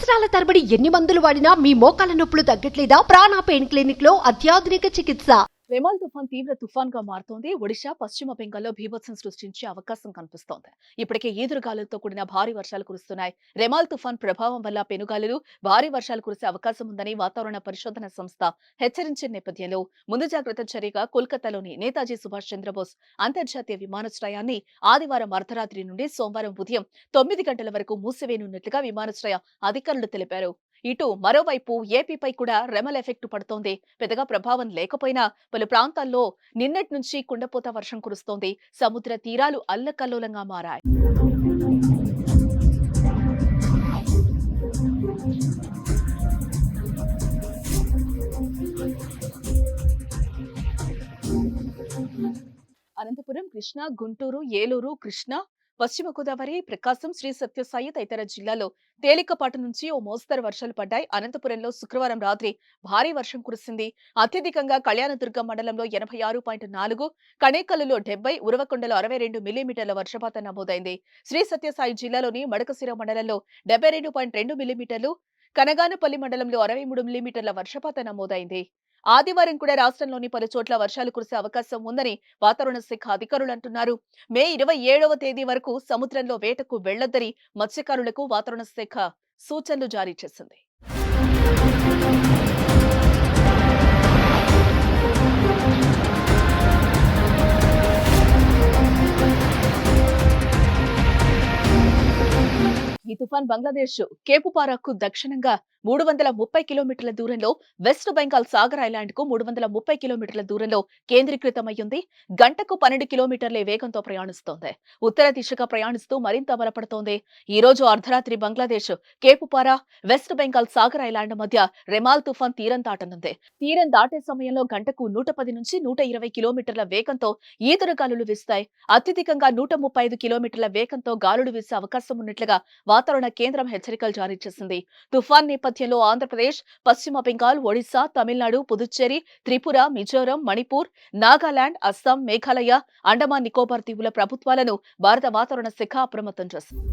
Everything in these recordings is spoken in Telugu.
సంవత్సరాల తరబడి ఎన్ని మందులు వాడినా మీ మోకాల నొప్పులు తగ్గట్లేదా? ప్రాణ పెయిన్ క్లినిక్ లో అత్యాధునిక చికిత్స. రెమాల్ తుఫాన్ తీవ్ర తుఫాన్ గా మారుతోంది. ఒడిశా, పశ్చిమ బెంగాల్లో బీభత్సం సృష్టించే అవకాశం కనిపిస్తోంది. ఇప్పటికే ఈదురుగాలులతో కూడిన భారీ వర్షాలు కురుస్తున్నాయి. రెమాల్ తుఫాన్ ప్రభావం వల్ల పెనుగాలులు, భారీ వర్షాలు కురిసే అవకాశం ఉందని వాతావరణ పరిశోధన సంస్థ హెచ్చరించిన నేపథ్యంలో ముందు జాగ్రత్త చర్యగా కోల్కతాలోని నేతాజీ సుభాష్ చంద్రబోస్ అంతర్జాతీయ విమానాశ్రయాన్ని ఆదివారం అర్ధరాత్రి నుండి సోమవారం ఉదయం 9 గంటల వరకు మూసివేయనున్నట్లుగా విమానాశ్రయ అధికారులు తెలిపారు. ఇటు మరోవైపు ఏపీపై కూడా రెమల్ ఎఫెక్ట్ పడుతోంది. పెద్దగా ప్రభావం లేకపోయినా పలు ప్రాంతాల్లో నిన్నటి నుంచి కుండపోత వర్షం కురుస్తోంది. సముద్ర తీరాలు అల్లకల్లోలంగా మారాయి. అనంతపురం, కృష్ణా, గుంటూరు, ఏలూరు, కృష్ణా, పశ్చిమ గోదావరి, ప్రకాశం, శ్రీ సత్యసాయి తదితర జిల్లాల్లో తేలికపాటి నుంచి ఓ మోస్తరు వర్షాలు పడ్డాయి. అనంతపురంలో శుక్రవారం రాత్రి భారీ వర్షం కురిసింది. అత్యధికంగా కళ్యాణదుర్గం మండలంలో 86.4, కణేకల్లులో 70, ఉరవకొండలో 62 మిల్లీమీటర్ల వర్షపాతం నమోదైంది. శ్రీ సత్యసాయి జిల్లాలోని మడకశిర మండలంలో 72.2 మిల్లీమీటర్లు, కనగానపల్లి మండలంలో 63 మిల్లీమీటర్ల వర్షపాతం నమోదైంది. ఆదివారం కూడా రాష్ట్రంలోని పలు చోట్ల వర్షాలు కురిసే అవకాశం ఉందని వాతావరణ శాఖ అధికారులు అంటున్నారు. మే 27వ తేదీ వరకు సముద్రంలో వేటకు వెళ్లొద్దని మత్స్యకారులకు వాతావరణ శాఖ సూచనలు జారీ చేసింది. ఈ తుఫాన్ బంగ్లాదేశ్ కేపుపారాకు దక్షిణంగా 330 కిలోమీటర్ల దూరంలో, వెస్ట్ బెంగాల్ సాగర్ ఐలాండ్ కు 330 కిలోమీటర్ల దూరంలో కేంద్రీకృతమయ్యింది. గంటకు 12 కిలోమీటర్ల వేగంతో ప్రయాణిస్తోంది. ఉత్తర దిశగా ప్రయాణిస్తూ మరింత బలపడుతోంది. ఈ రోజు అర్ధరాత్రి బంగ్లాదేశ్ కేపుపారా, వెస్ట్ బెంగాల్ సాగర్ ఐలాండ్ మధ్య రెమాల్ తుఫాన్ తీరం దాటనుంది. తీరం దాటే సమయంలో గంటకు 110 నుంచి 120 కిలోమీటర్ల వేగంతో ఈదురుగాలులు వీస్తాయి. అత్యధికంగా 135 కిలోమీటర్ల వేగంతో గాలులు వీసే అవకాశం ఉన్నట్లుగా వాతావరణ కేంద్రం హెచ్చరికలు జారీ చేసింది. తుఫాన్ నేపథ్యంలో ఆంధ్రప్రదేశ్, పశ్చిమ బెంగాల్, ఒడిశా, తమిళనాడు, పుదుచ్చేరి, త్రిపుర, మిజోరం, మణిపూర్, నాగాలాండ్, అస్సాం, మేఘాలయ, అండమాన్ నికోబార్ దీవుల ప్రభుత్వాలను భారత వాతావరణ శాఖ అప్రమత్తం చేసింది.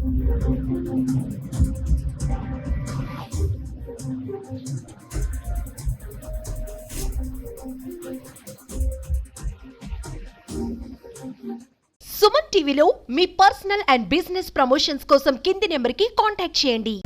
సుమన్ టీవీలో మీ పర్సనల్ అండ్ బిజినెస్ ప్రమోషన్స్ కోసం కింది నెంబర్కి కాంటాక్ట్ చేయండి.